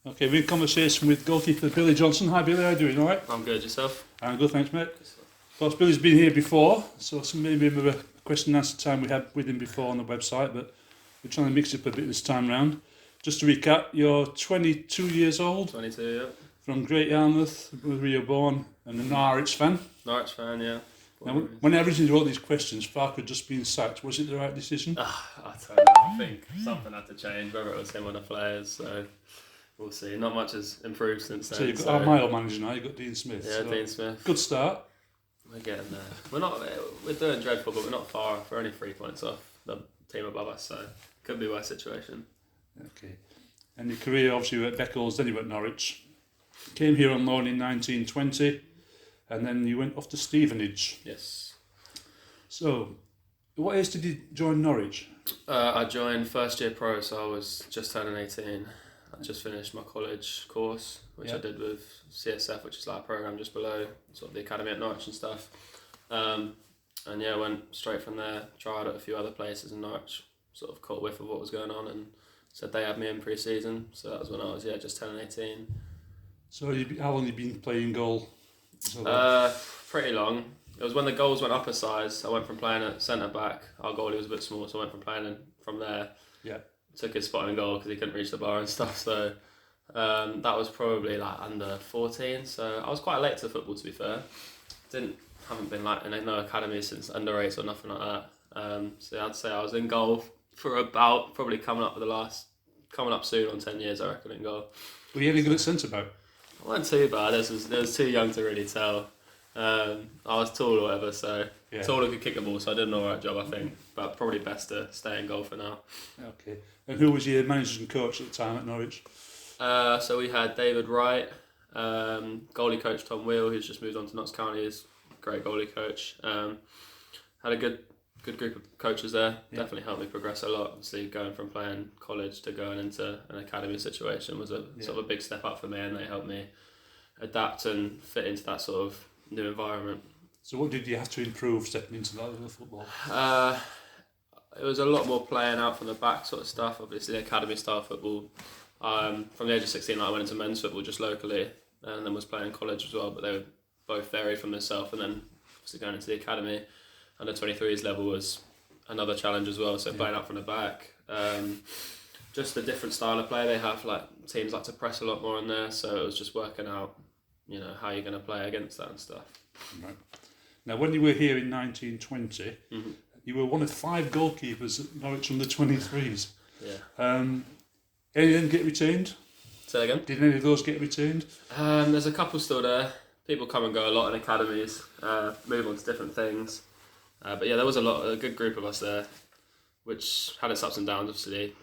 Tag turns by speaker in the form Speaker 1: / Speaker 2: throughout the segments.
Speaker 1: Okay, we're in conversation with goalkeeper Billy Johnson. Hi Billy, how are you doing? All right?
Speaker 2: I'm good, yourself?
Speaker 1: I'm good, thanks mate. Of course, Billy's been here before, so maybe a question and answer time we had with him before on the website, but we're trying to mix it up a bit this time round. Just to recap, you're 22 years old,
Speaker 2: 22, yeah.
Speaker 1: from Great Yarmouth, where you were born, and a Norwich fan.
Speaker 2: Norwich fan, yeah.
Speaker 1: Now, when I originally wrote these questions, Farke had just been sacked. Was it the right decision?
Speaker 2: I don't know, I think something had to change, whether it was him or the players, so we'll see. Not much has improved since then.
Speaker 1: So you've got my old manager now, you've got Dean Smith.
Speaker 2: Yeah,
Speaker 1: so
Speaker 2: Dean Smith.
Speaker 1: Good start.
Speaker 2: We're getting there. We're doing dreadful, but we're not far off. We're only 3 points off the team above us, so could be a worse situation.
Speaker 1: Okay. And your career, obviously, you were at Beccles, then you were at Norwich. Came here on loan in 1920, and then you went off to Stevenage.
Speaker 2: Yes.
Speaker 1: So, what age did you join Norwich?
Speaker 2: I joined first year pro, so I was just turning 18. I just finished my college course, which I did with CSF, which is like a program just below sort of the academy at Norwich and stuff. And yeah, went straight from there, tried at a few other places in Norwich, sort of caught whiff of what was going on and said they had me in pre-season. So that was when I was just turning 18.
Speaker 1: So how long have you been playing goal?
Speaker 2: Pretty long. It was when the goals went up a size. I went from playing at centre-back. Our goalie was a bit small, so I went from playing from there.
Speaker 1: Yeah. Took
Speaker 2: his spot in goal because he couldn't reach the bar and stuff. So that was probably like under 14. So I was quite late to football, to be fair. Haven't been like in no academy since under 8 or nothing like that. So I'd say I was in goal for about probably coming up soon on 10 years, I reckon, in goal.
Speaker 1: Were you any good at centre-back?
Speaker 2: I wasn't too bad. I was too young to really tell. I was tall or whatever, so tall and could kick the ball, so I did an alright job, I think. But probably best to stay in goal for now.
Speaker 1: Okay. And who was your manager and coach at the time at Norwich?
Speaker 2: So we had David Wright, goalie coach Tom Wheel, who's just moved on to Notts County, is a great goalie coach. Had a good group of coaches there. Definitely helped me progress a lot. Obviously, going from playing college to going into an academy situation was a sort of a big step up for me, and they helped me adapt and fit into that sort of new environment.
Speaker 1: So what did you have to improve stepping into that level of football?
Speaker 2: It was a lot more playing out from the back sort of stuff, obviously academy style football. From the age of 16 I went into men's football just locally and then was playing college as well, but they were both varied from themselves, and then obviously going into the academy under 23s level was another challenge as well, so playing out from the back. Just a different style of play they have, like teams like to press a lot more in there, so it was just working out how you're going to play against that and stuff.
Speaker 1: Right. Now, when you were here in 1920, you were one of 5 goalkeepers at Norwich under 23s.
Speaker 2: Yeah.
Speaker 1: Any of them get retained?
Speaker 2: Say that again?
Speaker 1: Did any of those get retained?
Speaker 2: There's a couple still there. People come and go a lot in academies, move on to different things. But yeah, there was a good group of us there, which had its ups and downs, obviously.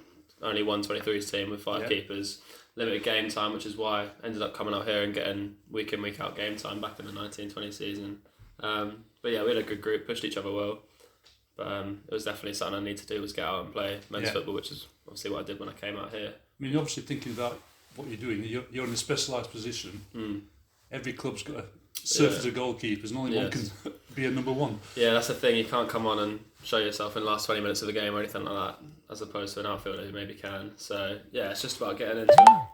Speaker 2: Only one 23s team with 5 keepers. Limited game time, which is why I ended up coming out here and getting week in, week out game time back in the 1920 season. But yeah, we had a good group, pushed each other well. But it was definitely something I needed to do, was get out and play men's football, which is obviously what I did when I came out here.
Speaker 1: I mean, you're obviously thinking about what you're doing. You're in a specialised position. Every club's got a surface of goalkeepers, and only one can be a number one. Yeah,
Speaker 2: that's the thing. You can't come on and show yourself in the last 20 minutes of the game or anything like that, as opposed to an outfielder who maybe can. So yeah, it's just about getting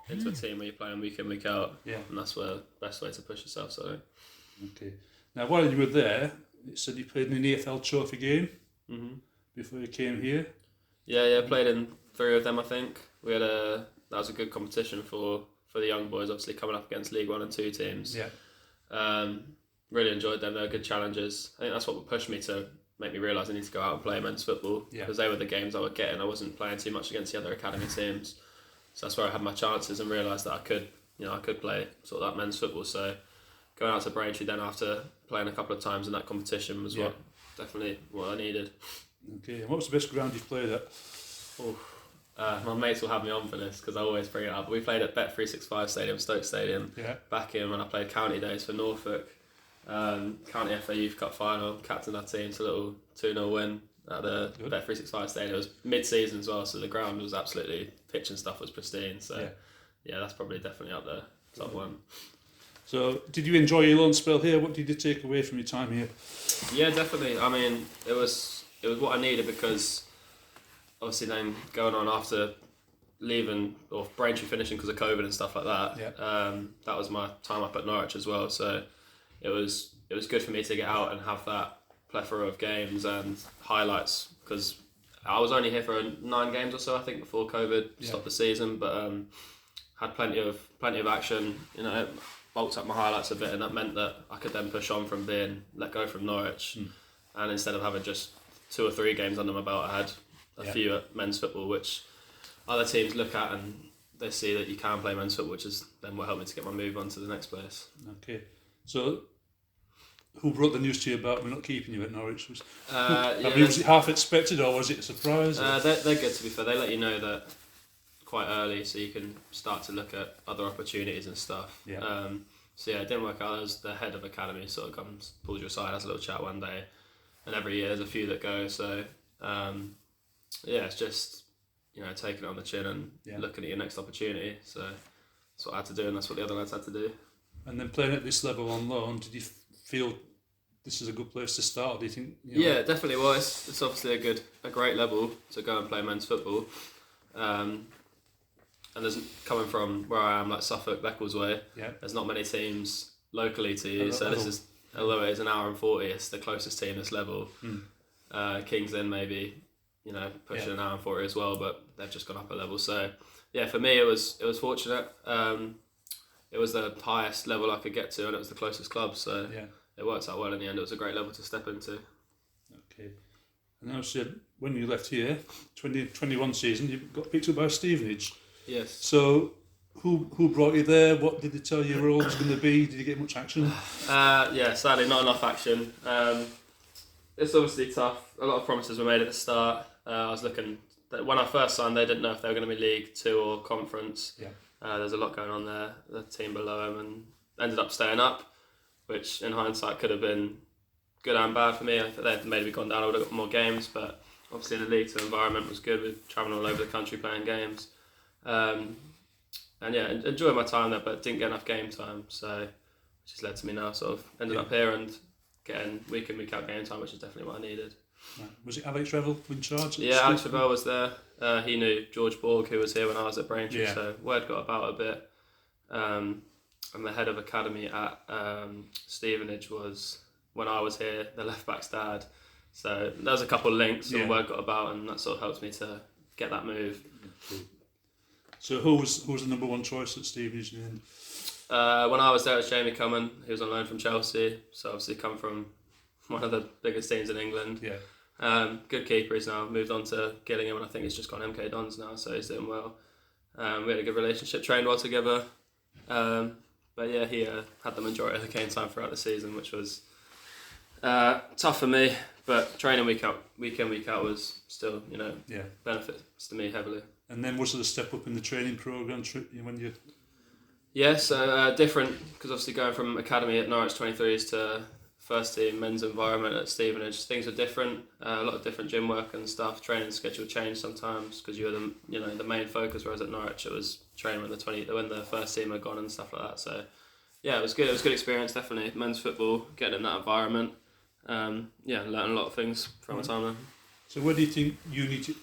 Speaker 2: into a team where you're playing week in, week out. Yeah. And that's the best way to push yourself. So.
Speaker 1: Okay. Now, while you were there, it said you played in an EFL Trophy game before you came here.
Speaker 2: Yeah, played in 3 of them, I think. That was a good competition for the young boys, obviously coming up against League 1 and 2 teams. Yeah. Really enjoyed them. They were good challenges. I think that's what pushed me to make me realise I need to go out and play men's football, because they were the games I would get, and I wasn't playing too much against the other academy teams. So that's where I had my chances and realised that I could play sort of that men's football. So going out to Braintree then after playing a couple of times in that competition was definitely what I needed.
Speaker 1: Okay, and what was the best ground you've played at?
Speaker 2: My mates will have me on for this because I always bring it up. We played at Bet365 Stadium, Stoke Stadium, back in when I played county days for Norfolk. County FA Youth Cup final, captained our team to a little 2-0 win at the Bet365 Stadium. It was mid-season as well, so the ground was absolutely, pitch and stuff was pristine. So yeah, that's probably definitely up there, top one.
Speaker 1: So, did you enjoy your loan spell here? What did you take away from your time here?
Speaker 2: Yeah, definitely. I mean, it was what I needed, because obviously then going on after leaving or Braintree finishing because of COVID and stuff like that.
Speaker 1: Yeah.
Speaker 2: That was my time up at Norwich as well. So it was good for me to get out and have that plethora of games and highlights, because I was only here for 9 games or so, I think, before COVID stopped the season. But had plenty of action. You know, bulked up my highlights a bit, and that meant that I could then push on from being let go from Norwich, and instead of having just 2 or 3 games under my belt, I had a few at men's football, which other teams look at and they see that you can play men's football, which is then what helped me to get my move on to the next place.
Speaker 1: Okay, so who brought the news to you about we're not keeping you at Norwich? Was it half expected, or was it a surprise?
Speaker 2: They're good, to be fair. They let you know that quite early, so you can start to look at other opportunities and stuff.
Speaker 1: Yeah.
Speaker 2: So yeah, it didn't work out. As the head of academy sort of comes, pulls you aside, has a little chat one day, and every year there's a few that go. So yeah, it's just, you know, taking it on the chin and looking at your next opportunity. So that's what I had to do, and that's what the other lads had to do.
Speaker 1: And then playing at this level on loan, did you feel this is a good place to start? Or do you think?
Speaker 2: Yeah, definitely. Well, it's obviously a great level to go and play men's football. And there's, coming from where I am, like Suffolk, Beccles way, there's not many teams locally to you. So this is, although it is an hour and 40, it's the closest team this level. Kings Lynn maybe, you know, pushing an hour and 40 as well, but they've just gone up a level. So yeah, for me it was fortunate. It was the highest level I could get to, and it was the closest club. So it worked out well in the end. It was a great level to step into.
Speaker 1: Okay. And obviously, when you left here, 2021 season, you got picked up by Stevenage.
Speaker 2: Yes.
Speaker 1: So, who brought you there? What did they tell you your role was going to be? Did you get much action?
Speaker 2: Yeah, sadly not enough action. It's obviously tough. A lot of promises were made at the start. I was looking, when I first signed, they didn't know if they were going to be League 2 or Conference.
Speaker 1: Yeah.
Speaker 2: There's a lot going on there. The team below them, and ended up staying up, which in hindsight could have been good and bad for me. If they'd maybe gone down, I would have got more games. But obviously the League 2 environment was good. We're travelling all over the country playing games. And yeah, enjoyed my time there, but didn't get enough game time, so which has led to me now sort of ended up here and getting week in, week out game time, which is definitely what I needed.
Speaker 1: Right. Was it Alex Revel in charge?
Speaker 2: Yeah, Alex Revel was there. He knew George Borg, who was here when I was at Braintree, so word got about a bit. And the head of academy at Stevenage was, when I was here, the left back's dad. So there was a couple of links and word got about, and that sort of helped me to get that move.
Speaker 1: So who was the number one choice at Stevenage in the end?
Speaker 2: When I was there, it was Jamie Cummin. He was on loan from Chelsea, so obviously come from one of the biggest teams in England. Yeah. Good keeper. He's now moved on to Gillingham, and I think he's just gone MK Dons now, so he's doing well. We had a good relationship, trained well together. But yeah, he had the majority of the game time throughout the season, which was tough for me. But training week in, week out was still, you know, benefits to me heavily.
Speaker 1: And then was there a step up in the training programme when you?
Speaker 2: Yeah, so different, because obviously going from academy at Norwich 23s to first team men's environment at Stevenage, things were different. A lot of different gym work and stuff. Training schedule changed sometimes because you were the main focus. Whereas at Norwich it was training when the first team had gone and stuff like that. So yeah, it was good. It was a good experience, definitely. Men's football, getting in that environment. Learning a lot of things from my time there.
Speaker 1: So where do you think you need to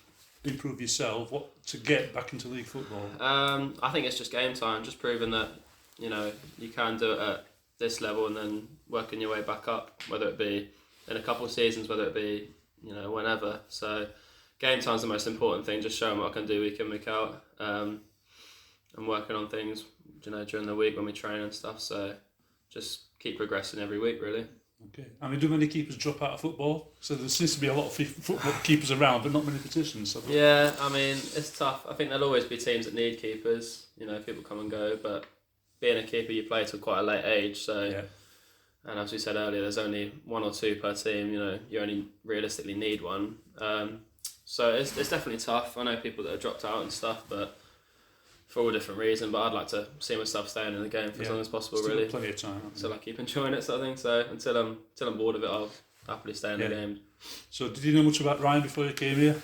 Speaker 1: improve yourself? What to get back into league football?
Speaker 2: I think it's just game time, just proving that, you know, you can do it at this level and then working your way back up, whether it be in a couple of seasons, whether it be, you know, whenever. So game time's the most important thing, just showing what I can do week in, week out. I'm working on things, you know, during the week when we train and stuff, so just keep progressing every week, really.
Speaker 1: Okay. I mean, do many keepers drop out of football? So there seems to be a lot of football keepers around, but not many positions. So.
Speaker 2: Yeah, I mean, it's tough. I think there'll always be teams that need keepers. You know, people come and go, but being a keeper, you play till quite a late age. So, and as we said earlier, there's only 1 or 2 per team. You know, you only realistically need one. So it's definitely tough. I know people that have dropped out and stuff, but for all different reasons, but I'd like to see myself staying in the game for as long as possible.
Speaker 1: Still
Speaker 2: really,
Speaker 1: plenty of time.
Speaker 2: So I keep enjoying it, sort of thing. So until I'm bored of it, I'll happily stay in the game.
Speaker 1: So did you know much about Ryan before you came here?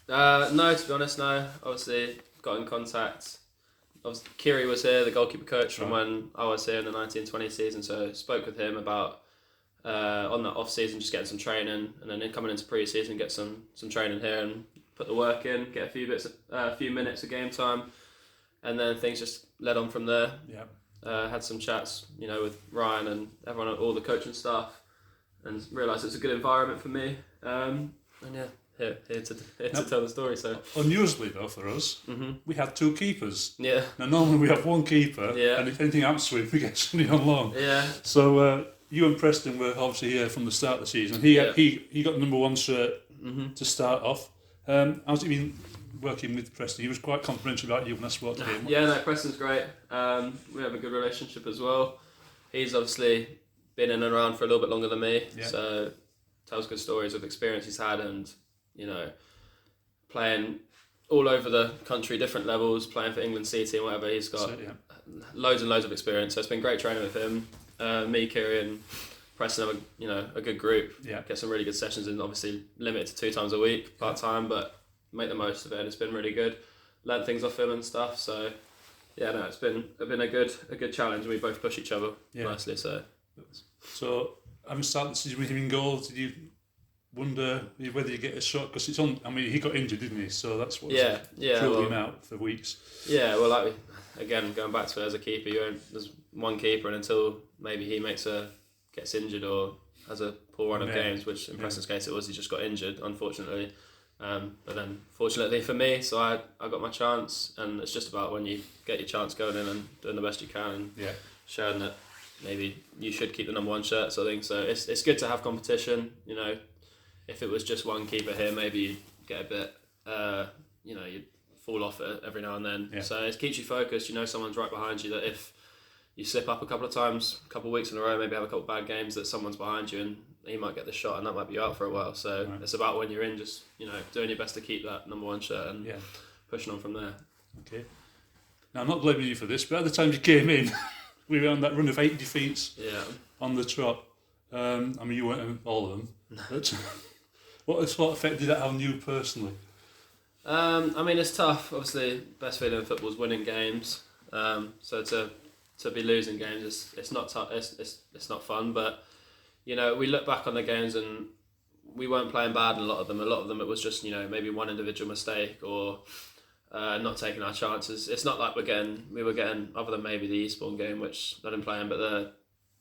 Speaker 2: No, to be honest, no. Obviously, got in contact. Obviously, Kiri was here, the goalkeeper coach from when I was here in the 1920 season. So spoke with him about on that off season, just getting some training, and then coming into pre-season, get some training here, and put the work in, get a few minutes of game time, and then things just led on from there.
Speaker 1: Yeah.
Speaker 2: Had some chats, with Ryan and everyone, all the coaching staff, and realised it's a good environment for me. And yeah, here to tell the story. So
Speaker 1: unusually though for us, we had 2 keepers.
Speaker 2: Yeah.
Speaker 1: Now normally we have 1 keeper,
Speaker 2: Yeah.
Speaker 1: and if anything happens to him, we get somebody on loan.
Speaker 2: Yeah.
Speaker 1: So you and Preston were obviously here from the start of the season. He got the number 1 shirt to start off. How's it been working with Preston? He was quite complimentary about you when I spoke to him.
Speaker 2: Yeah, no, Preston's great. We have a good relationship as well. He's obviously been in and around for a little bit longer than me, so tells good stories of experience he's had, and playing all over the country, different levels, playing for England C team, whatever. He's got loads and loads of experience. So it's been great training with him. Me, Kiri, and Preston have a good group.
Speaker 1: Yeah.
Speaker 2: Get some really good sessions in. Obviously limited to 2 times a week, part time, but make the most of it. It's been really good. Learn things off him and stuff. So yeah, no, it's been a good challenge. We both push each other nicely. So
Speaker 1: having started the season with him in goal, did you wonder whether you get a shot? Because it's on. I mean, he got injured, didn't he? So that's what drilled him out for weeks.
Speaker 2: Yeah, well, again, going back to it as a keeper, there's one keeper, and until maybe he gets injured or has a poor run of games, which in Preston's case it was, he just got injured, unfortunately. But then, fortunately for me, so I got my chance, and it's just about when you get your chance going in and doing the best you can, and showing that maybe you should keep the number 1 shirt, sort of thing. So it's good to have competition. If it was just one keeper here, maybe you'd get a bit, you'd fall off it every now and then. Yeah. So it keeps you focused. Someone's right behind you, that if you slip up a couple of times, a couple of weeks in a row, maybe have a couple of bad games, that someone's behind you and he might get the shot, and that might be you out for a while. So it's about when you're in, just doing your best to keep that number 1 shirt and pushing on from there.
Speaker 1: Okay. Now I'm not blaming you for this, but at the time you came in, we were on that run of 8 defeats on the trot. I mean, you weren't in all of them. But what sort of effect did that have on you personally?
Speaker 2: I mean, it's tough. Obviously, best feeling in football is winning games. So to be losing games, it's not tough. It's not fun. But we look back on the games and we weren't playing bad in a lot of them. A lot of them it was just maybe one individual mistake or not taking our chances. It's not like we were getting other than maybe the Eastbourne game, which I didn't play in, but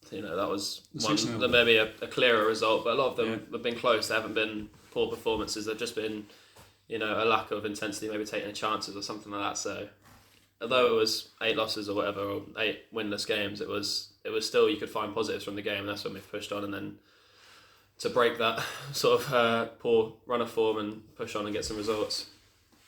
Speaker 2: that was one maybe a clearer result. But a lot of them have been close. They haven't been poor performances. They've just been a lack of intensity, maybe taking chances or something like that. So although it was 8 losses or whatever, or 8 winless games, it was still, you could find positives from the game, and that's when we've pushed on. And then to break that sort of poor run of form and push on and get some results.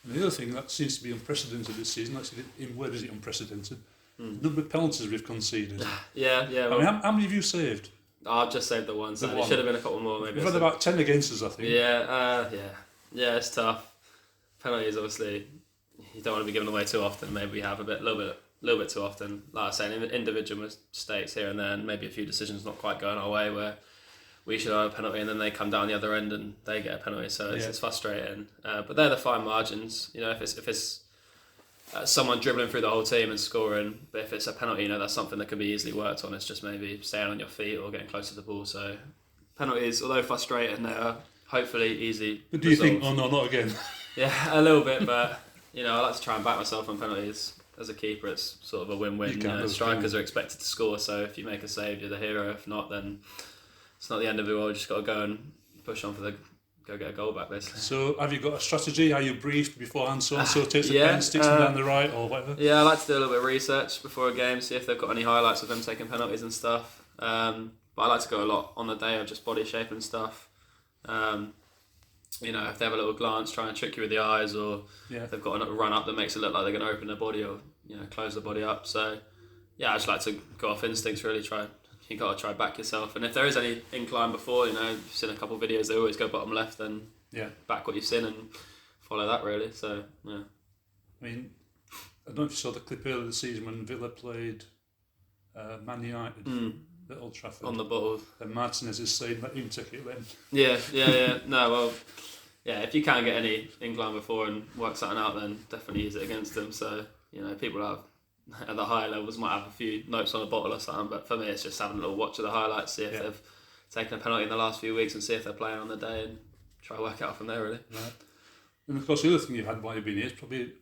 Speaker 1: And the other thing that seems to be unprecedented this season, actually, in word is it unprecedented? Number of penalties we've conceded.
Speaker 2: Yeah.
Speaker 1: Well, I mean, how many have you saved?
Speaker 2: I've just saved the one, so there should have been a couple more maybe.
Speaker 1: We've had about 10 against us, I think.
Speaker 2: Yeah, it's tough. Penalties, obviously, you don't want to be given away too often. Maybe we have a little bit too often. Like I say, individual mistakes here and there, and maybe a few decisions not quite going our way where we should have a penalty and then they come down the other end and they get a penalty. So it's frustrating. But they're the fine margins. If it's someone dribbling through the whole team and scoring, but if it's a penalty, that's something that can be easily worked on. It's just maybe staying on your feet or getting close to the ball. So penalties, although frustrating, they are hopefully easy.
Speaker 1: But do you think, oh no, not again?
Speaker 2: Yeah, a little bit, but I like to try and back myself on penalties. As a keeper, it's sort of a win-win. Strikers are expected to score, so if you make a save, you're the hero. If not, then it's not the end of the world. You just got to go and push on go get a goal back, basically.
Speaker 1: So have you got a strategy? Are you briefed beforehand? So takes the pen, sticks them down the right or whatever?
Speaker 2: Yeah, I like to do a little bit of research before a game, see if they've got any highlights of them taking penalties and stuff. But I like to go a lot on the day of just body shape and stuff. If they have a little glance, try and trick you with the eyes, or if they've got a run up that makes it look like they're going to open their body or close the body up. So I just like to go off instincts, really. You got to try back yourself, and if there is any incline before, you've seen a couple of videos, they always go bottom left, then back what you've seen and follow that, really. So I
Speaker 1: mean, I don't know if you saw the clip earlier this season when Villa played Man United at Old Trafford
Speaker 2: on the ball,
Speaker 1: and Martinez is saying let him take it then.
Speaker 2: Yeah. No, well, if you can't get any incline before and work something out, then definitely use it against them. So people have at the higher levels might have a few notes on a bottle or something, but for me it's just having a little watch of the highlights, see if they've taken a penalty in the last few weeks and see if they're playing on the day and try to work it out from there, really.
Speaker 1: And of course, the other thing you've had while you've been here is probably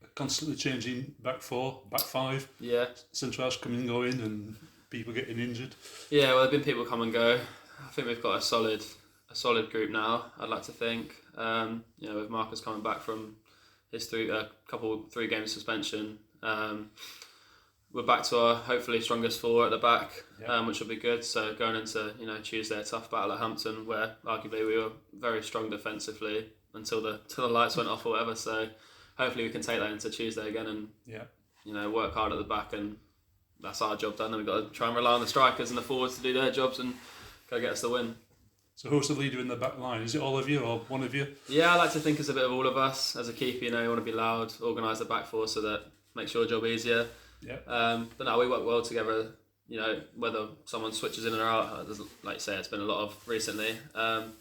Speaker 1: a constantly changing back four, back five.
Speaker 2: Yeah.
Speaker 1: Centre-halves coming and going, and people getting injured.
Speaker 2: Yeah, well, there've been people come and go. I think we've got a solid group now. I'd like to think. With Marcus coming back from his 3 game suspension, we're back to our hopefully strongest 4 at the back, which will be good. So going into Tuesday, a tough battle at Hampton, where arguably we were very strong defensively until the lights went off or whatever. So hopefully we can take that into Tuesday again and work hard at the back, and that's our job done. And we've got to try and rely on the strikers and the forwards to do their jobs and go get us the win.
Speaker 1: So who's the leader in the back line? Is it all of you or one of you?
Speaker 2: Yeah, I like to think it's a bit of all of us. As a keeper, you want to be loud, organise the back 4 so that makes your job easier.
Speaker 1: Yeah.
Speaker 2: But no, we work well together. Whether someone switches in or out, like you say, it's been a lot of recently.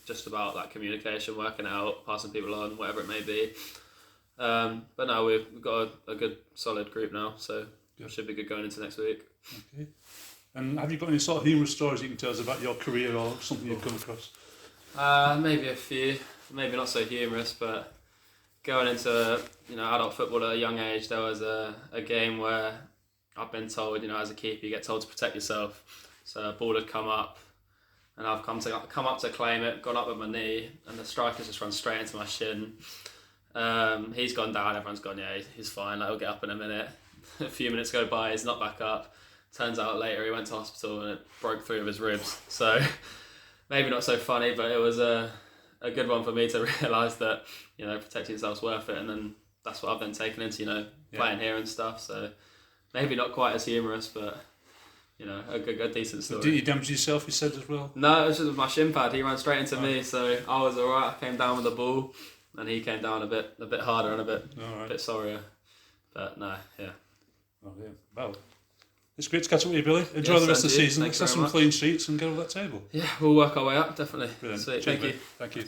Speaker 2: Just about that communication, working out, passing people on, whatever it may be. But no, we've got a good solid group now, so it should be good going into next week.
Speaker 1: Okay. And have you got any sort of humorous stories you can tell us about your career or something you've come across?
Speaker 2: Maybe a few, maybe not so humorous, but going into adult football at a young age, there was a game where I've been told, as a keeper, you get told to protect yourself. So a ball had come up, and I've come up to claim it, gone up with my knee, and the striker's just run straight into my shin. He's gone down, everyone's gone, yeah, he's fine, he'll get up in a minute. A few minutes go by, he's not back up. Turns out later he went to hospital and it broke 3 of his ribs. So maybe not so funny, but it was a good one for me to realise that, protecting yourself's worth it. And then that's what I've then taken into, playing here and stuff. So maybe not quite as humorous, but, a decent story.
Speaker 1: Did you damage yourself, you said, as well?
Speaker 2: No, it was just with my shin pad. He ran straight into me, so I was all right. I came down with the ball, and he came down a bit harder and a bit sorrier. But no, yeah.
Speaker 1: Oh, yeah. Well, it's great to catch up with you, Billy. Enjoy the rest of the season. Let's have some clean sheets and get on that table.
Speaker 2: Yeah, we'll work our way up, definitely.
Speaker 1: Brilliant.
Speaker 2: Sweet.
Speaker 1: Cheers,
Speaker 2: Thank you.
Speaker 1: Thank you.